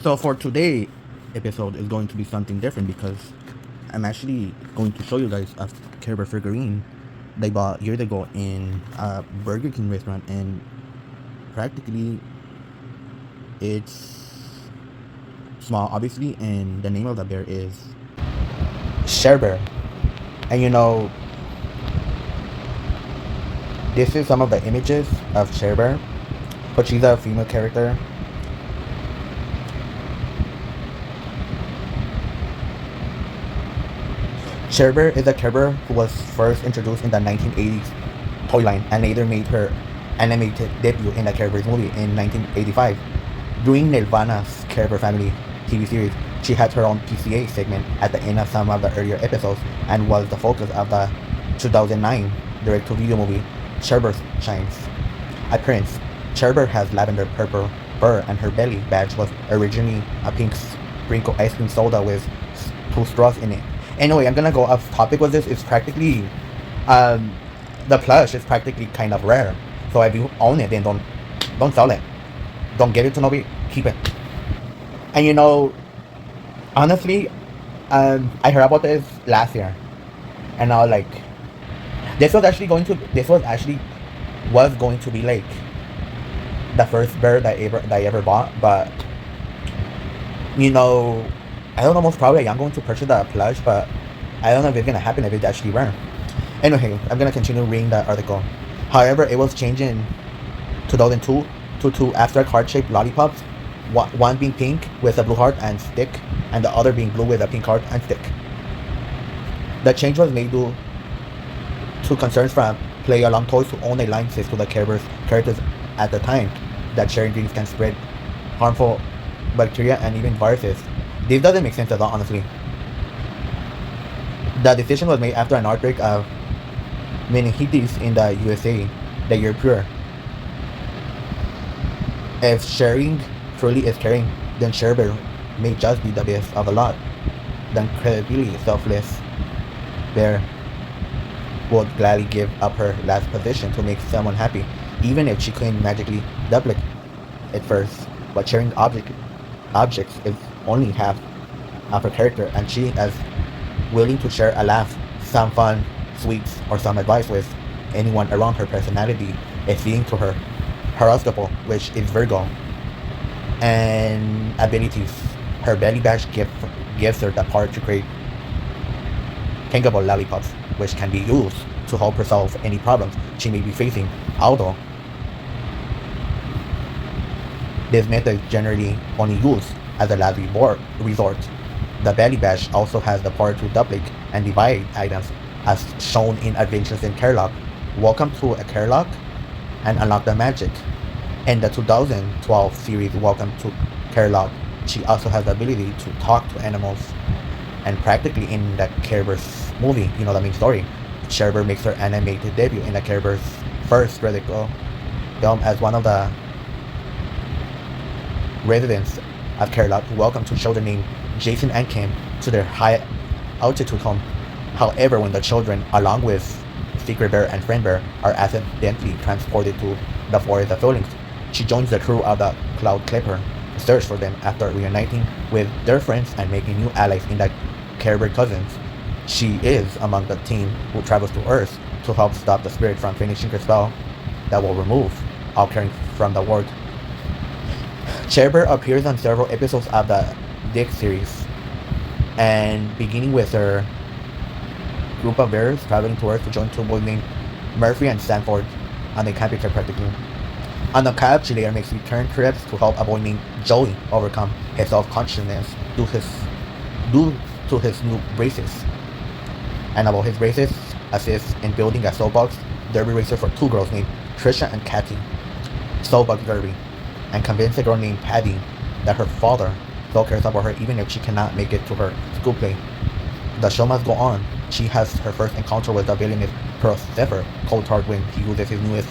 So for today episode is going to be something different because I'm actually going to show you guys a Care Bear figurine they bought years ago in a Burger King restaurant, and practically it's small, obviously, and the name of the bear is Share Bear. And this is some of the images of Share Bear, but she's a female character. Share Bear is a Care Bear who was first introduced in the 1980s toy line and later made her animated debut in the Care Bears movie in 1985. During Nirvana's Care Bear Family TV series, she had her own PCA segment at the end of some of the earlier episodes and was the focus of the 2009 direct-to-video movie Share Bear Shines. Appearance: Share Bear has lavender purple fur, and her belly badge was originally a pink sprinkle ice cream soda with two straws in it. Anyway, I'm gonna go off topic with this. It's practically, um, the plush is practically kind of rare. So if you own it, then don't sell it. Don't give it to nobody. Keep it. And honestly, I heard about this last year, and I was like, this was going to be like the first bear that I ever bought, but you know, I don't know. Most probably, I'm going to purchase the plush, but I don't know if it's gonna happen if it's actually rare. Anyway, I'm gonna continue reading the article. However, it was changed in 2002 to two abstract heart-shaped lollipops, one being pink with a blue heart and stick, and the other being blue with a pink heart and stick. The change was made due to concerns from Play Along Toys, who own alliances to the Care Bears characters at the time, that sharing genes can spread harmful bacteria and even viruses. This doesn't make sense at all, honestly. The decision was made after an outbreak of meningitis in the USA the year prior. If sharing truly is caring, then Share Bear may just be the best of the lot. The incredibly selfless bear would gladly give up her last position to make someone happy, even if she couldn't magically duplicate it first. But sharing objects is only half of her character, and she is willing to share a laugh, some fun, sweets, or some advice with anyone around. Her personality is fitting to her horoscope, which is Virgo, and abilities. Her belly badge gives her the power to create tangible lollipops, which can be used to help her solve any problems she may be facing. Although this method is generally only used as a last resort, the belly badge also has the power to duplicate and divide items, as shown in Adventures in Kerlock. Welcome to a Kerlock and unlock the magic. In the 2012 series Welcome to Kerlock, she also has the ability to talk to animals. And practically in the Care Bears movie, the main story, Share Bear makes her animated debut in the Care Bears first critical film as one of the residents of Kerlock who welcome to children named Jason and Kim to their high altitude home. However, when the children, along with Secret Bear and Friend Bear, are accidentally transported to the forest of feelings, she joins the crew of the Cloud Clipper to search for them after reuniting with their friends and making new allies in the Care Bear cousins. She is among the team who travels to Earth to help stop the spirit from finishing her spell that will remove all caring from the world. Share Bear appears on several episodes of the Dick series, and beginning with her group of bears traveling to Earth to join two boys named Murphy and Stanford on a camping trip practically. On the cab, she later makes return trips to help a boy named Joey overcome his self-consciousness due to his new braces. And about his braces, assists in building a soapbox derby racer for two girls named Trisha and Kathy. Soapbox derby, and convince a girl named Patty that her father still cares about her even if she cannot make it to her school play. The show must go on. She has her first encounter with the villainous Pearl Zephyr cold-hard when he uses his newest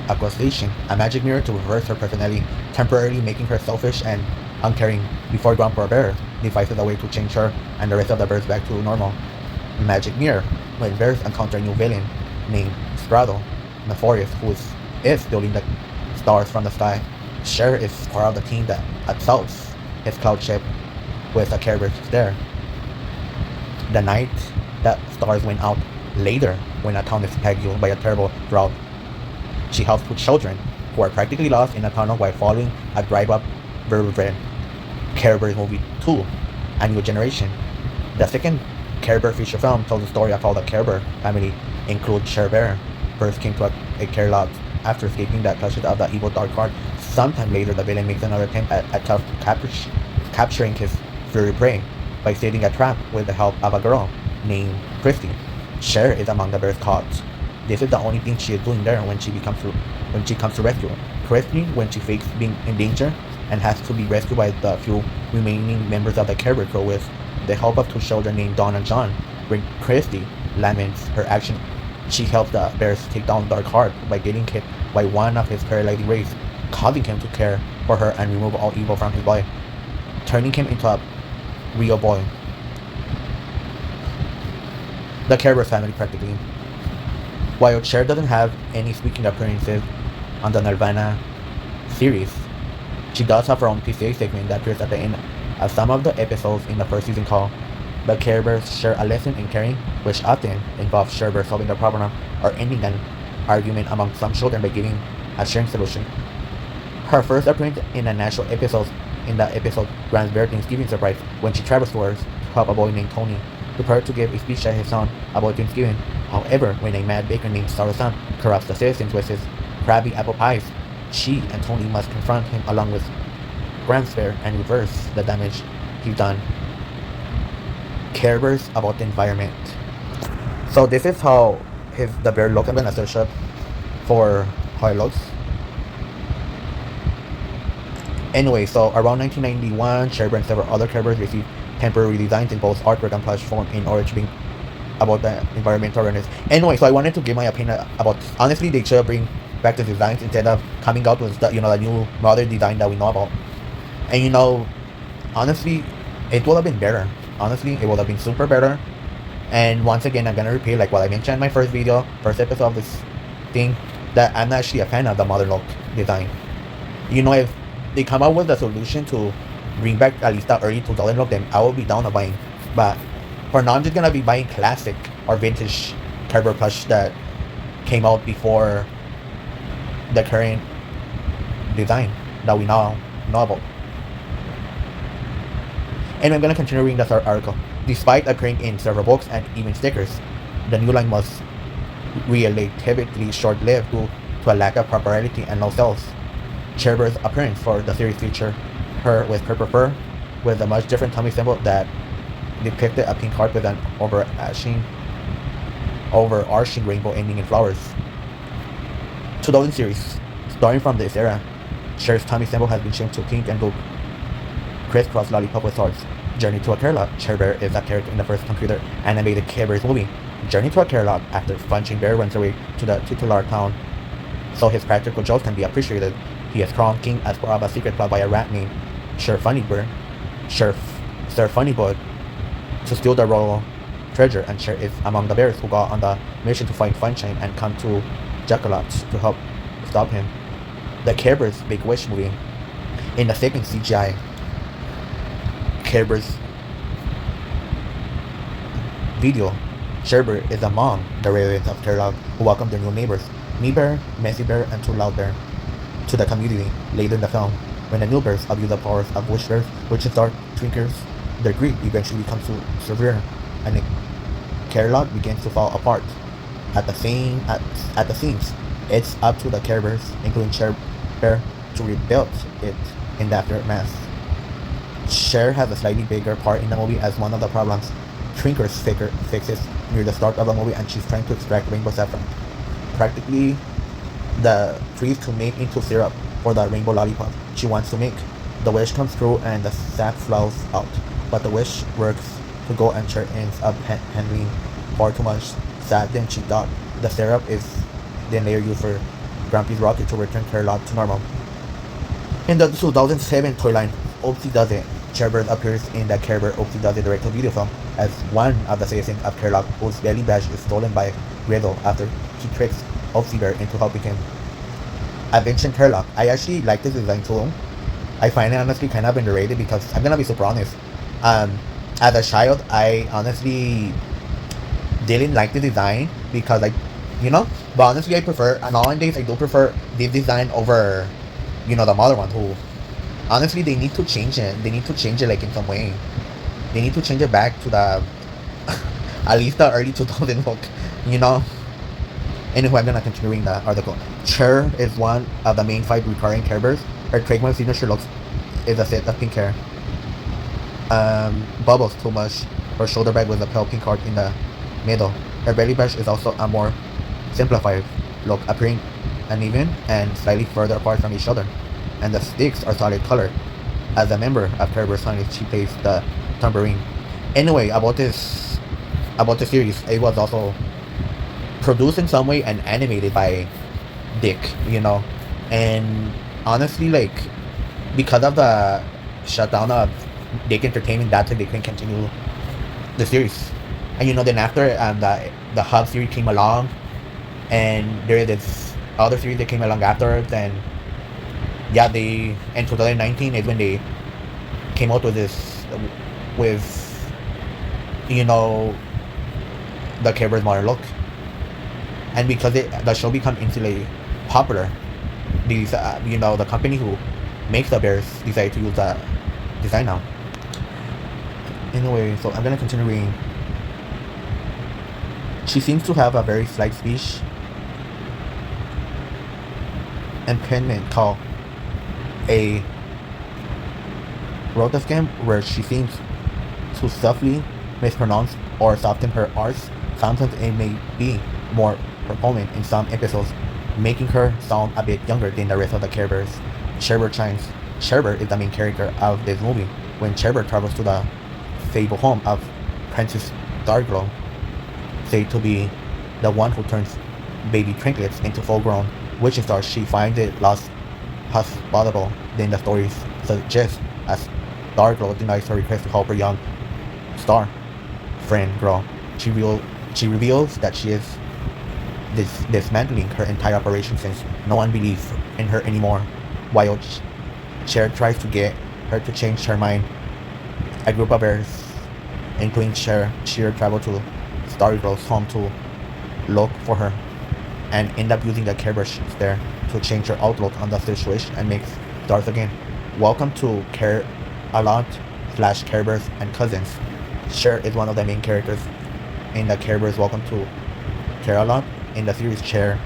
accusation, a magic mirror, to reverse her personality, temporarily making her selfish and uncaring before Grandpa Bear devises a way to change her and the rest of the birds back to normal. Magic mirror. When bears encounter a new villain named Straddle, Nefarious, who is stealing the stars from the sky, Cher is part of the team that assaults his cloud ship with the Care Bears there. The night that stars went out later when a town is plagued by a terrible drought. She helps two children who are practically lost in a tunnel while following a drive-up vertebrate. Care Bears Movie 2, A New Generation. The second Care Bear feature film tells the story of how the Care Bear family, include Cher Bear, first came to a care lot after escaping the clutches of the evil Dark Card. Sometime later, the villain makes another attempt at capturing his furry prey by setting a trap with the help of a girl named Christy. Cher is among the bear's caught. This is the only thing she is doing there when she comes to rescue Christy when she fakes being in danger and has to be rescued by the few remaining members of the Care Bear crew with the help of two children named Dawn and John. When Christy laments her action, she helps the bears take down Darkheart by getting hit by one of his paralyzing rays, causing him to care for her and remove all evil from his body, turning him into a real boy. The Care Bear family practically. While Cher doesn't have any speaking appearances on the Nirvana series, she does have her own PCA segment that appears at the end of some of the episodes in the first season called The Care Bears Share a Lesson in Caring, which often involves Cher Bear solving a problem or ending an argument among some children by giving a sharing solution. Her first appearance in a national episode in the episode Grant's Bear Thanksgiving Surprise, when she travels to help a boy named Tony prepare to give a speech at his son about Thanksgiving. However, when a mad baker named Sarah-san corrupts the citizens with his crabby apple pies, she and Tony must confront him along with Grant's Bear and reverse the damage he's done. Care Bears about the environment. So this is how the bear looks. I'm gonna search up for how it looks. Anyway, so around 1991, Cher Bear and several other Care Bears received temporary designs in both artwork and plush form in order to bring about the environmental awareness. Anyway, so I wanted to give my opinion about, honestly, they should bring back the designs instead of coming out with the new modern design that we know about. And honestly, it would have been better. Honestly, it would have been super better. And once again, I'm gonna repeat like what I mentioned in my first episode of this thing, that I'm actually a fan of the modern look design. If they come out with a solution to bring back at least the early 2000 look, then I will be down to buying. But for now, I'm just gonna be buying classic or vintage Care Bear plush that came out before the current design that we now know about. And I'm gonna continue reading the article. Despite appearing in several books and even stickers, the new line was relatively short-lived due to a lack of popularity and no sales. Cher Bear's appearance for the series featured her with purple fur, with a much different tummy symbol that depicted a pink heart with an overarching rainbow ending in flowers. 2000 series. Starting from this era, Cher's tummy symbol has been changed to pink and gold crisscross lollipop with hearts. Journey to a Care Lot. Cher Bear is a character in the first computer animated Care Bears movie, Journey to a Care Lot, after Punching Bear runs away to the titular town so his practical jokes can be appreciated. He is crowned king as part of a secret plot by a rat named Sir Funnybud to steal the royal treasure, and Cher is among the bears who go on the mission to find Funshine and come to Jackalot to help stop him. The Care Bears Big Wish movie. In the second CGI Care Bears video, Cher Bear is among the residents of Care Lot who welcome their new neighbors, Me Bear, Messy Bear, and Too Loud Bear, to the community. Later in the film, when the new bears abuse the powers of Wish Bears, which start trinkers, their greed eventually becomes severe, and the Care Lot begins to fall apart. At the seams, it's up to the Care Bears, including Cher Bear, to rebuild it in the aftermath. Cher has a slightly bigger part in the movie as one of the problems Trinkers fixes near the start of the movie, and she's trying to extract rainbow saffron, practically the trees, to make into syrup for the rainbow lollipop she wants to make. The wish comes through and the sap flows out, but the wish works to go, and Cher ends up handling far too much sap than she thought. The syrup is then later used for Grumpy's rocket to return Care Lot to normal. In the 2007 toy line, Oopsie Does It, Cher Bear appears in the Care Bear Oopsie Does It direct-to-video film as one of the citizens of Care Lot whose belly badge is stolen by Griddle after he tricks Oopsie Bear into helping him. Adventure Turlock. I actually like this design too. I find it honestly kind of underrated because I'm gonna be super honest. Um, as a child, I honestly didn't like the design because like, you know. But honestly, I prefer. Nowadays, I do prefer this design over, the mother one. Who honestly they need to change it. They need to change it like in some way. They need to change it back to the at least the early 2000 look. You know. Anyway, I'm gonna continue reading the article. Cher is one of the main five recurring Care Bears. Her trademark signature looks is a set of pink hair. Bubbles too much. Her shoulder bag with a pale pink heart in the middle. Her belly brush is also a more simplified look, appearing uneven and slightly further apart from each other. And the sticks are solid colored. As a member of Care Bears Honey, she plays the tambourine. Anyway, about the series, it was also produced in some way and animated by Dick, and honestly, like because of the shutdown of Dick Entertainment, that's why they can continue the series. And then after the Hub series came along, and there is this other series that came along after. Then yeah, they in 2019 is when they came out with this with the Care Bears modern look. And because the show become instantly popular, these the company who makes the bears decided to use the design now. Anyway, so I'm gonna continue reading. She seems to have a very slight speech impediment called a rotoscam, where she seems to subtly mispronounce or soften her R's. Sometimes it may be more prominent in some episodes, making her sound a bit younger than the rest of the Care Bears. Cher shines. Cher is the main character of this movie. When Cher travels to the fable home of Princess Starglow, said to be the one who turns baby Trinklets into full-grown witch stars, she finds it less hospitable than the stories suggest, as Starglow denies her request to help her young star friend grow. She reveals that she is dismantling her entire operation since no one believes in her anymore. While Cher tries to get her to change her mind, a group of bears, including Cher, travel to Starglow's home to look for her, and end up using the Care Bears there to change her outlook on the situation and make stars again. Welcome to Care-A-Lot / Care Bears and Cousins. Cher is one of the main characters in the Care Bears Welcome to Care-A-Lot. In the series, Cher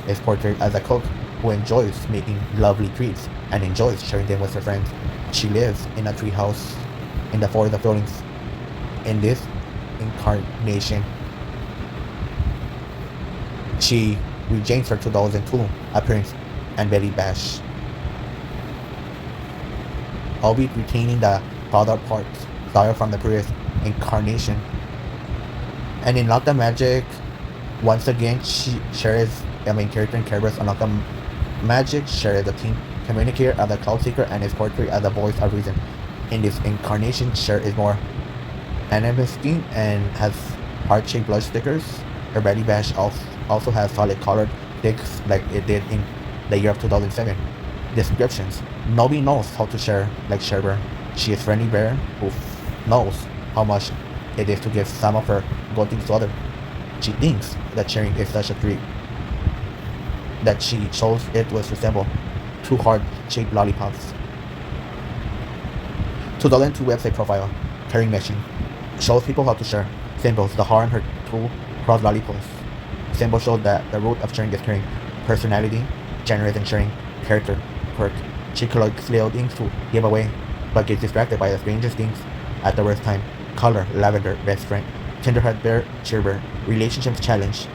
is portrayed as a cook who enjoys making lovely treats and enjoys sharing them with her friends. She lives in a treehouse in the forest of buildings. In this incarnation, she regains her 2002 appearance and belly bash, albeit retaining the father part style from the previous incarnation. And in Lock the Magic, once again, Cher is the main character in Care Bears Unlock the Magic. Cher is the team communicator of the Cloud Seeker and is portrayed as the voice of reason. In this incarnation, Cher is more animistic and has heart-shaped blood stickers. Her belly bash also has solid colored sticks like it did in the year of 2007. Descriptions: nobody knows how to share like Cher Bear. She is friendly bear who knows how much it is to give some of her good things to others. She thinks that sharing is such a treat that she chose it was resemble two heart-shaped lollipops. 2002 website profile. Caring Machine shows people how to share. Symbols: the heart and her two cross lollipops. Symbol shows that the root of sharing is caring. Personality: generous and sharing. Character: quirk. She collects little things to give away, but gets distracted by the strangest things at the worst time. Color: lavender, best friend. Tenderheart bear, cheer bear. Relationships challenge.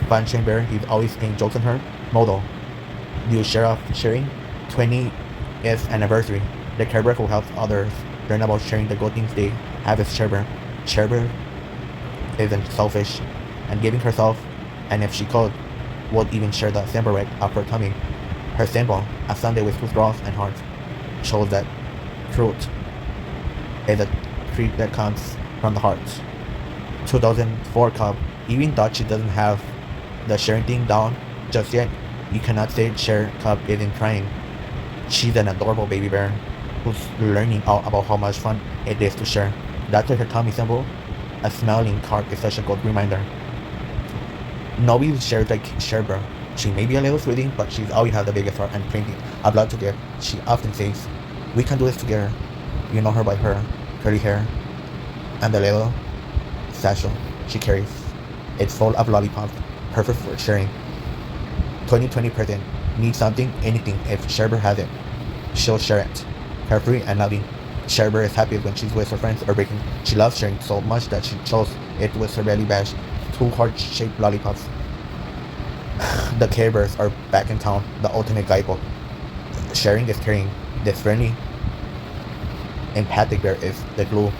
Fun sharing bear, he's always playing jokes on her. Model: do you share off sharing? 20th anniversary. The Care Bear who helps others learn about sharing the good things they have is Cher Bear. Cher Bear isn't selfish and giving herself, and if she could, would even share the symbol right of her tummy. Her symbol, a sundae with two straws and hearts, shows that truth is a treat that comes from the heart. 2004 Cub, even though she doesn't have the sharing thing down just yet, You cannot say Cher Cub isn't crying. She's an adorable baby bear who's learning all about how much fun it is to share. That's her tummy symbol. A smiling card is such a good reminder. Nobody shares like Cher Bear. She may be a little sweetie, but she's always had the biggest heart and plenty of love to give. She often says, "We can do this together." You know her by her curly hair and the little satchel she carries. It's full of lollipops, perfect for sharing. 2020 present. Need something, anything. If Sherber has it, she'll share it. Carefree and loving. Sherber is happy when she's with her friends or baking. She loves sharing so much that she chose it with her belly bash. Two heart-shaped lollipops. The Care Bears are back in town. The ultimate guidebook. Sharing is caring. This friendly, empathic bear is the glue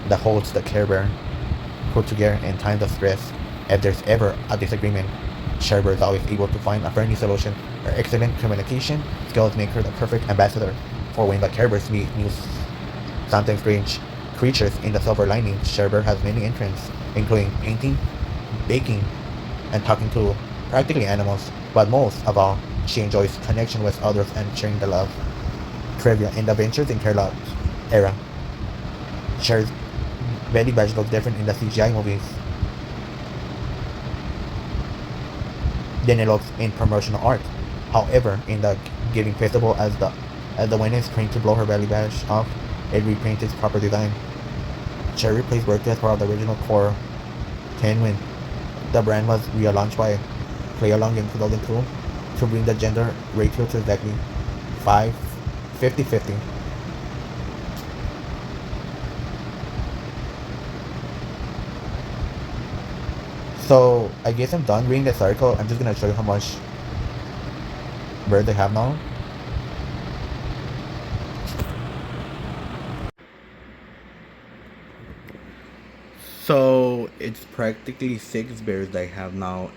that holds the Care Bear put together in times of stress. If there's ever a disagreement, Sherber is always able to find a friendly solution. Her excellent communication skills make her the perfect ambassador for when the Care Bears meet new, sometimes strange creatures in the silver lining. Sherber has many interests, including painting, baking, and talking to practically animals. But most of all, she enjoys connection with others and sharing the love. Trivia: in the Adventures in Carlot era, Cher's belly badge looks different in the CGI movies than it looks in promotional art. However, in the Giving Festival, as the wind is trained to blow her belly badge off, it repaints its proper design. Cher replaced Berkeley as part of the original Core 10 when the brand was relaunched by Play Along in 2002 to bring the gender ratio to exactly 5 50-50. So I guess I'm done reading this article. I'm just gonna show you how much birds they have now. So it's practically 6 bears that I have now